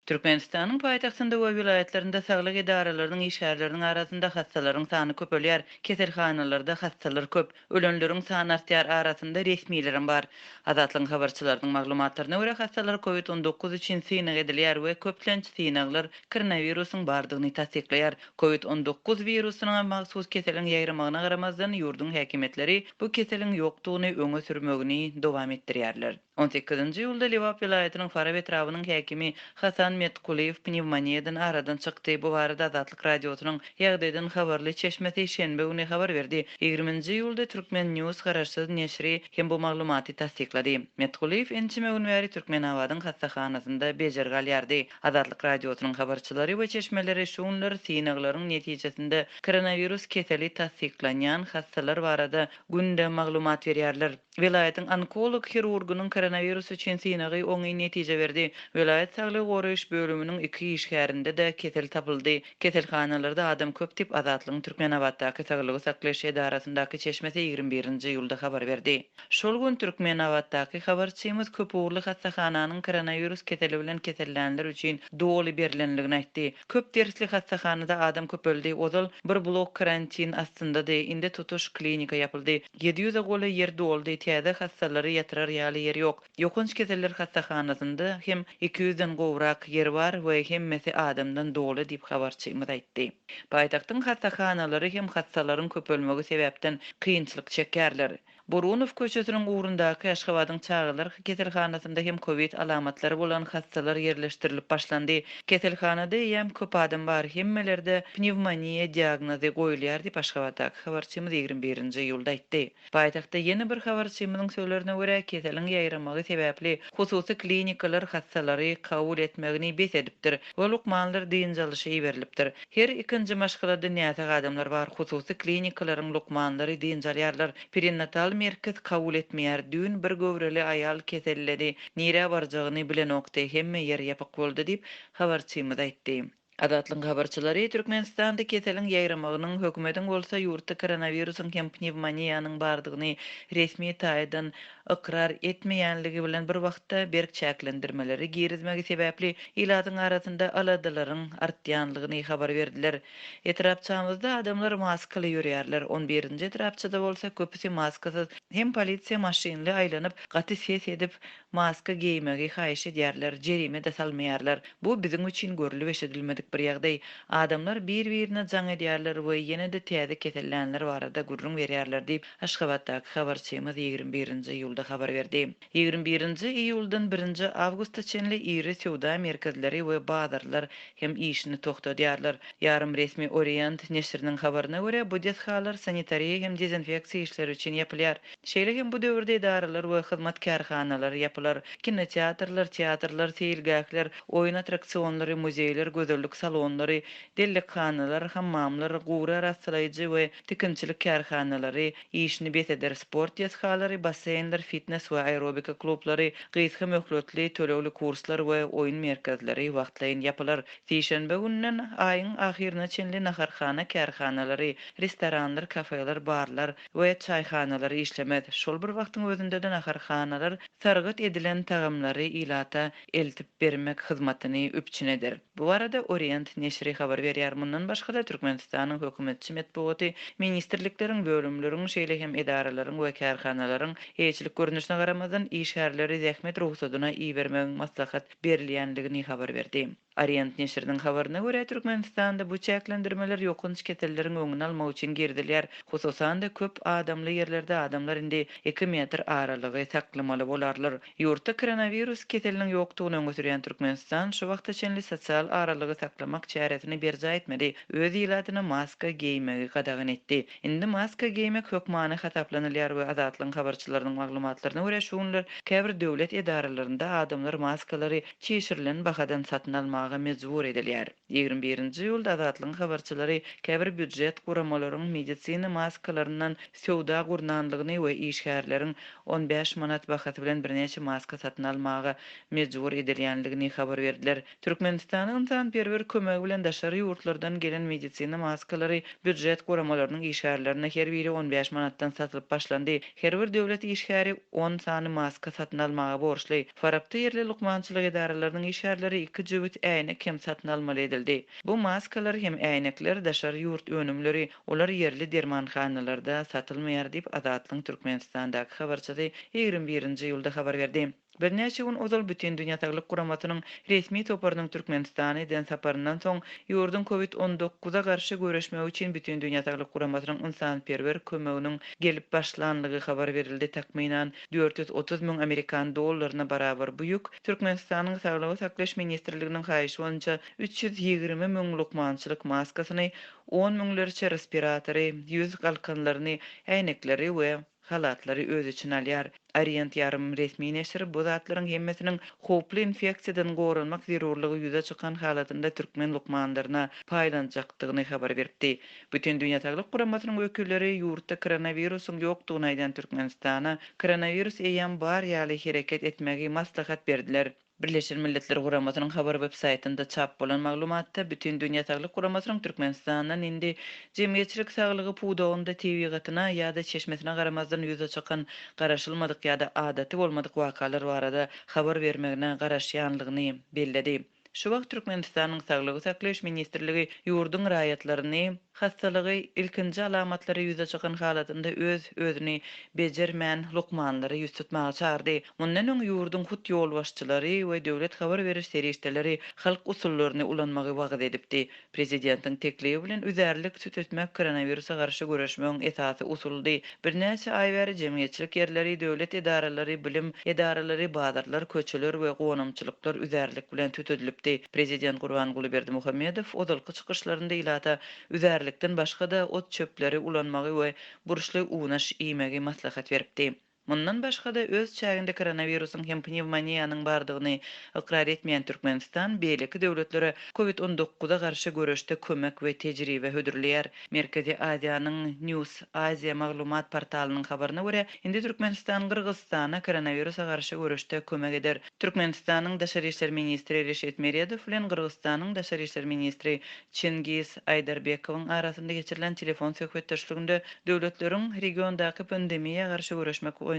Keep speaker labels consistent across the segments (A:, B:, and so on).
A: Türkmenistan'ın paytahtında we vilayetlerinde saglyk idaralarynyň işgärleriniň arasynda hastalaryň sany köpelýär. Keselhanalarda hastalar köp, ölenleriň sany artýar arasynda resmiýlerim bar. Azatlyň habarçylarynyň maglumatlaryna görä hastalar COVID-19 üçin synag edilýär we köplenç synaglar koronawirusyň bardygyny tasdikleýär. COVID-19 wirusynyň magsus keseliň ýaýramagyna garamazdan ýurdun häkimetleri bu keseliň ýokdugyny öňe sürmegini dowam etdirýärler. 18-nji ýylda Liwap vilayatynyň Fara betrawynyň häkimi Hasan Metkuliyev pnevmoniýadan aradan çykdy. Bu barada Azatlyk radiosynyň ýagdaýdan habarly çeşmesi şenbe güni habar berdi. 20-nji ýylda Türkmen News garaşsyz neşri hem bu maglumaty tasdiklady. Metkuliyev ençime gün bäri Türkmenawadyň hastahanasynda bejer galýardy. Azatlyk radiosynyň habarçylary we çeşmeleri şuňlar synaglaryň netijesinde koronawirus keseli tasdiklanýan hastalar barada günde maglumat berýärler. Vilayatyň onkolog hirurgynyň koronavirus üçin synagy oňy netije berdi. Vilayat saglyk goraýyş bölüminiň iki işgärinde de kesel tapyldy. Keselhanalarda adam köp dip Azatlygyň Türkmenawatdaky saglyk saklaýyş edarasyndaky çeşmesi 21-nji ýylda habar berdi. Şol gün Türkmenawatdaky habarçymyz köp uğurly hastahananyň koronavirus keseli bilen kesellänler üçin doly berilenligini aýtdy. Köp dersli hastahanada adam köp öldi. Ozal bir blok karantin astynda indi tutuş klinika ýapyldy. 700 gola yer doldy. Täze hastalary ýatyrar ýaly yer ýok. Ýokunç keseller hastahanasynda hem 200-den gowrak yer bar we hemmesi adamdan doly diýip habarçymyz aýtdy. Paýtagtyň hastahanalary hem hastalaryň köpelmegi sebäpden kynçylyk çekýärler. Burunov köçesiniň ugrundaky Aşgabatyň çağılar keselhanasynda hem COVID alamatlary bolan hastalar yerleşdirilip başlandy. Keselhanada hem köp adam bar, hemmelerde pnevmoniýa diagnozy goýulýar diýip Aşgabatdaky habarçymyz 21-nji ýylda aýtdy. Paýtagtda ýene bir habarçymyzyň söýlerine görä keseliň ýaýramagy sebäpli hususy klinikalar hastalary kabul etmegini besedipdir. Bu lukmanlar diýinjalyşy berilipdir. Her ikinji maşgalada näze adamlar bar, hususy klinikalaryň lukmanlary diýinjalýarlar. Perinatal merkez kabul etmeýär. Dün bir göwreli aýal keselledi. Nire barjagyny bilen okdy, hemme yer ýapyk boldy diýip habarçymyz aýtdy. Azatlyň habarçylary Türkmenistanda keseliň ýaýramagynyň hökümetiň bolsa ýurtda koronawirusyň hem pnevmoniýanyň bardygyny resmi taýdan ikrar etmeýänligi bilen bir wagtda berk çäklendirmeleri girizmegi sebäpli ilatyň arasynda aladalyryň artýanlygyny habar berdiler. Etrapçamyzda adamlar maskaly ýürýärler. 11-nji etrapçada bolsa köpüsi maskasyz hem polisiýa maşynly aýlanyp gaty ses edip maska giýmegi haýyş edýärler, jerime de salmaýarlar. Bu biziň üçin görülip eşidilmedik bir ýagdaý. Adamlar bir-birine jaň edýärler we ýene de täze kesellänler barada gurrun berýärler diýip Aşgabatdaky habarçymyz 21-nji ýylda habar berdi. 21-nji iýuldan 1-nji awgustga çenli iri sowda merkezleri we bazarlar hem işini toktadyarlar. Yarım resmi Orient neşriniň habaryna görä bu deshalar sanitariýa hem dezinfeksiýa işleri üçin ýapylýar. Şeýle hem bu döwürde idaralar we hyzmatkarhanalar ýapylar. Kinoteatrlar, teatrlar, seýilgäkler, oýun attraksionlary, muzeýler, gözellik salonlary, dellekhanalar, hammamlar, gowra rastlaýjy we tikinçilik kärhanalary işini beseder. Sport ýazhalary, basseynler, fitness we aerobika klublary, gysga möhletli tölegli kurslar we oýun merkezleri wagtlaýyn ýapylar. Seýşenbe günden aýyň ahyrına çenli naharhana kärhanalary, restoranlar, kafeler, barlar we çaýhanalar işlemez. Şol bir wagtyň özünde de naharhanalar sargat edilen tagamlary ilata eltip bermek hyzmatyny üpçünedir. Bu arada Orient neşri habar berýär. Mundan başga da Türkmenistanyň hökümetçi medeniýet ministrlikleriň bölümleriň şeýle hem edaralaryň we kärhanalaryň eýçilik görnüşine garamazdan işgärleri zähmet ruhsatyna iýermegiň maslahat berilýändigini habar berdi. Orient neşriniň habaryna görä Türkmenistanda bu çäklendirmeler ýokunç keselleriň öňüni almak üçin girdilýär. Hususan da köp adamly ýerlerde adamlar indi 2 metr aralygy saklamaly bolarlar. Ýurtda koronavirus keseliniň ýokdugyny öňe sürýän Türkmenistan şu wagta çenli sosial aralygy saklamak çäresini berja etmedi. Öz ilatyna maska giýmegi gadagyn etdi. Indi maska giýmek hökmany hasaplanylýar we Azatlyň habarçylarynyň maglumatlaryna görä şuňlar käbir döwlet edaralarynda adamlar maskalary çeşirilen bahadan satyn almagy mejbur edilýär. 21-nji ýylda Azatlyň habarçylary käbir büdjet guramalaryň medisina maskalarynyň sowda gurnanlygyny we işgärleriň 15 manat bahasy bilen birnäçe maska satyn almagy mejbur edilýändigini habar berdiler. Türkmenistanyň sanperwer kömegi bilen daşary ýurtlardan gelen medisina maskalary büdjet goramalarynyň işgärlerine her biri 15 manatdan satylyp başlandy. Her bir döwlet işgäri 10 sany maska satyn almagy borçly. Farapda yerli lukmançylyk idaralarynyň işgärleri 2 jübüt äýnek hem satyn almaly edildi. Bu maskalar hem äýnekler daşary ýurt önümleri olar yerli dermanhanalarda satylmaýar diýip Azatlyň Türkmenistandaky habarçysy 21-nji ýylda habar berdi. Bir näçe gün ozal bütün dünýä Saglyk Guramatynyň resmi toparynyň Türkmenistana eden saparyndan soň ýurdun COVID-19-a garşy göreşmek üçin bütün dünýä Saglyk Guramatynyň insanperwer kömeginiň gelip başlandygy habar berildi. Takminan 430 000 Amerikan dollaryna barabar bu ýük Türkmenistanyň Saglygy saklaş ministrliginiň haýyşy boýunça 320 000 lukmançylyk maskasyny, 10 000 respiratory, ýüz galkanlaryny, äýnekleri we halatlary öz için alýar. Orient yarım resmi neşri bu zatlaryň hemmesiniň hoply infeksiýadan gorunmak zerurlygy ýüze çykan halatynda türkmen lukmanlaryna paýlanjakdygyny habar berdi. Bütün dünýä Saglyk Guramatynyň wekilleri ýurtda koronawirusyň ýokdugyny aýdan Türkmenistana koronawirus eýen bar ýaly hereket etmegi maslahat berdiler. Birleşen Milletler Guramatynyň habar websaytynda çap bolan maglumatda bütün dünýä Saglyk Guramatynyň Türkmenistandan indi jemgyýetçilik saglygy puwdagynda tebigatyna ýa-da çeşmesine garamazdan ýüze çykan garaşylmadyk ýa-da adaty bolmadyk wakalar barada habar bermegine garaşýanlygyny belledi. Şu wagt Türkmenistanyň Saglygy saklaş ministrligi ýurdun raýatlaryny hastalygy ilkinji alamatlary ýüze çykan halatynda özüni bejermän lukmanlary ýüz tutmagy çağırdy. Mundan öň ýurdun hut ýol başçylary we döwlet habar beriş serişdeleri halk usullaryny ulanmagy wagt edipdi. Prezidentiň teklibi bilen üzerlik süt etmek koronawirusa garşy göreşmegiň esasy usuldy. Bir näçe aý bäri jemgyýetçilik yerleri, döwlet edaralary, bilim edaralary, bazarlar, köçeler we gonamçylyklar üzerlik bilen tütedilipdi. Prezident Gurbanguly Berdimuhammedow odalky çykyşlarynda ilata üzerlikden başga da ot çöpleri ulanmagy we buruşly unaş iýmegi maslahat beripdi. Mundan başga da öz çäginde koronawirusyň hem pnevmoniýanyň bardygyny ikrar etmeýän Türkmenistan beýleki döwletlere COVID-19-a garşy göreşde kömek we tejribe hödürleýär. Merkezi Aziýanyň News Asia maglumat portalynyň habaryna görä, indi Türkmenistan Kyrgyzstana koronawirusa garşy göreşde kömek eder. Türkmenistanyň Daşary işler ministri Reşet Meredow bilen Kyrgyzstanyň Daşary işler ministri Çengiz Aýdarbekowyň arasynda geçirilen telefon söhbetdeşliginde döwletleriň regiondaky pandemiýa garşy göreşmek boýunça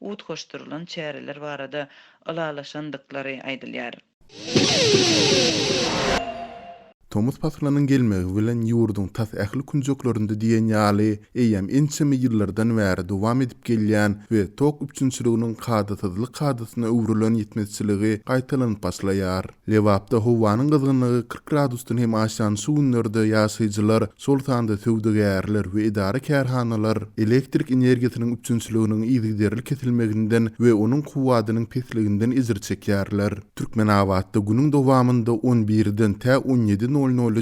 A: ut hoşturulan çäreler barada alalaşandyklary aýdylýar.
B: Tomuz patrlanyň gelmegi bilen ýurdun tas ähli kunjoklarynda diýen ýaly eýem ençemi ýyllardan bäri dowam edip gelýän we tok üçinçiliginiň kadatyzlyk kadasyna öwrülen ýetmezçiligi gaýtalanyp başlaýar. Lewapda howanyň gyzgynlygy 40 gradusdan hem aşan suwunlarda ýaşaýjylar sol tanda töwdegärler we idara kärhanalar elektrik energiýasynyň üçinçiliginiň ýygyderli kesilmeginden we onuň kuwadynyň pesliginden izir çekýärler. Türkmen awatda günüň dowamında 11-den tä 17:00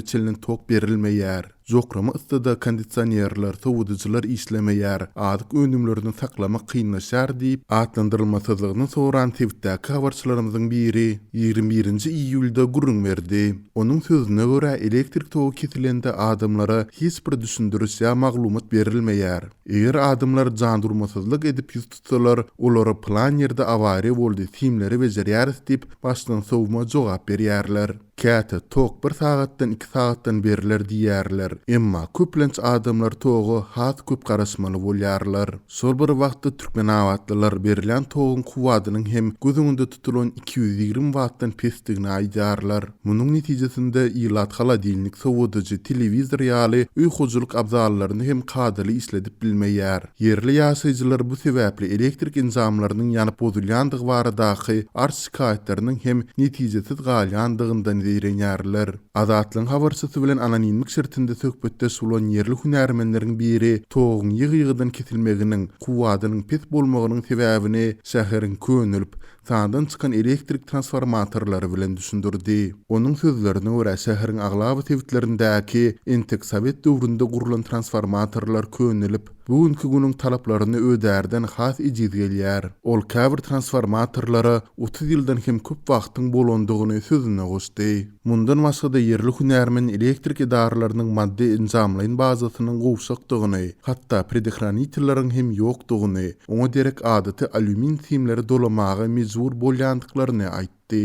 B: çelin tok berilmeýär. Jokrama ıstada kondisionerler, soğuducular işlemeýär, adyk önümlerini saklamak kynlaşar diýip atlandyrylmasızlygyny soran Twitter'däki habarçylarymyzyň biri 21-nji iýulda gurrun berdi. Onuň sözüne görä elektrik togu kesilende adamlara hiç bir düşündürüş ýa maglumat berilmeýär. Eger adamlar jandurmasyzlyk edip ýüz tutsalar, olara plan ýerde awariýa boldy timleri bejerýär diýip başdan sowma jogap berýärler. Käte tok 1 sagatdan 2 sagatdan beriler diýärler. Emma köplenç adamlar togu hat köp garaşmaly bolýarlar. Şol bir wagtda türkmen awatlylar berilen togyň kuwadynyň hem gözüňde tutulan 220 wattdan pesdigini aýdarlar. Munyň netijesinde ýylat haladilnik sowudyjy telewizor ýaly uýguculuk abzallaryny hem kadaly isledip bilmeýär. Yerli ýaşaýjylar bu sebäpli elektrik enzamlarynyň ýanyp bozulýandygy baradaky arşikaýetleriniň hem netijesiz galýandygyndan diýrenýärler. Azatlyň habarçysy bilen anonimlik şertinde söhbetde sulan yerli hünärmenleriň biri togyň ýygy-ýygydan kesilmeginiň kuwadynyň pes bolmagynyň sebäbini şäheriň könülip sağdan çıkan elektrik transformatorlary bilen düşündirdi. Onun sözlerine görä şäheriň aglaby tewitlerindäki entek Sowet döwründe gurulan transformatorlar könülip bugünkü günüň talaplaryny ödärden has ejid gelýär. Ol käbir transformatorlara 30 ýyldan hem köp wagtyň bolandygyny sözüne goşdy. Mundan başga-da yerli hünärmen elektrik idaralarynyň maddi inzamlaýyn bazasynyň gowşakdygyny, hatda predehraniterlaryň hem ýokdugyny, oňa derek adaty alümin simleri dolamagy mejbur bolýandyklaryny aýtdy.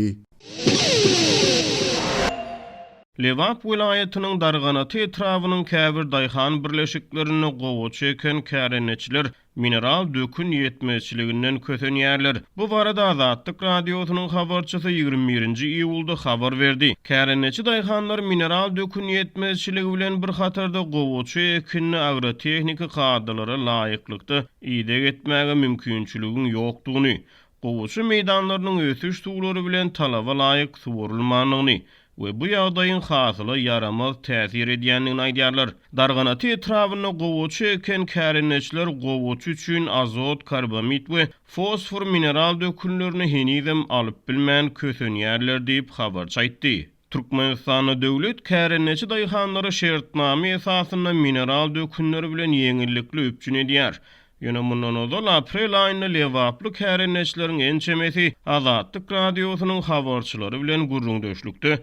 C: Lewap vilayatynyň Darganaty etrawynyň käbir daýhan birleşiklerini gowy çeken kärenetçiler mineral dökün ýetmezçiliginden kösenýärler. Bu barada Azatlyk radiosynyň habarçysy 21-nji iýulda habar berdi. Kärenetçi daýhanlar mineral dökün ýetmezçiligi bilen bir hatarda gowy çekenni agrotehnika kadalara laýyklykda ide etmäge mümkinçiligiň ýokdugyny, gowy meýdanlarynyň ösüş suwlary bilen talaba laýyk suwurulmanyny we bu ýagdaýyň hasyly yaramaz täsir edýändigini aýdýarlar. Darganaty etrawyna gowy çeken kärenetçiler gowy üçin azot, karbamid we fosfor mineral dökünlerini henizem alyp bilmän kösenýärler diýip habarçy aýtdy. Türkmenistanyň döwlet kärenetçi daýhanlary şertname esasynda mineral dökünleri bilen ýeňillikli üpçün edýär. Ýöne mundan ozal aprel aýyna lewaply kärenetçileriň ençemesi Azatlyk radiosynyň habarçylary bilen gurrundaşlykda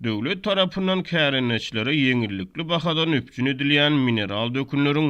C: döwlet tarapyndan kärenetçilere ýeňillikli bahadan üpçün edilýän mineral dökünleriň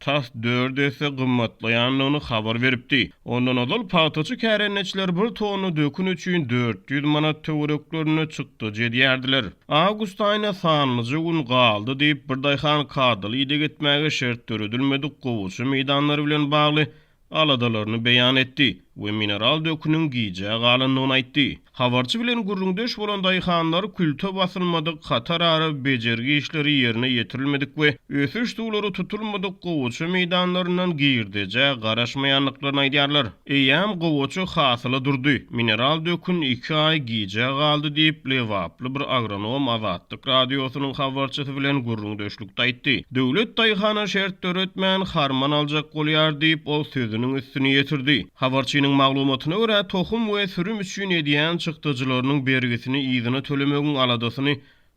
C: tas 4 есе gymmatlaýanlygyny habar beripdi. Ondan ozal paýtaçy kärenetçiler bir tonu dökün üçin 400 manat töwereklerini çykdy jedýärdiler. Awgust aýyna sanlyjy gün galdy diýip bir daýhan kadyly ide getmäge şert törüdilmedik gowy meýdanlary bilen bagly aladalaryny beýan etdi we mineral dökünüň giýje galyndygyny aýtdy. Habarçy bilen gurrundaş bolan daýhanlar kültü basylmadyk hatar ara bejergi işleri ýerine ýetirilmedik we ösüş suwlary tutulmadyk gowy meýdanlaryndan giýirdeje garaşmaýanlyklaryny aýdýarlar. Eýäm gowy hasyly durdy. Mineral dökün 2 ay giýje galdy diýip lewaply bir agronom Azatlyk radiosynyň habarçysy bilen gurrundaşlykda aýtdy. Döwlet daýhana şert töretmän harman aljak bolýar diýip o sözüniň üstüne ýetirdi. Habarçynyň maglumatyna görä tohum we sürüm üçin edýän çykdyjylarynyň bergisini ýygyna tölemegiň aladasyny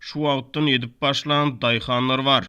C: şu wagtdan edip başlan daýhanlar bar.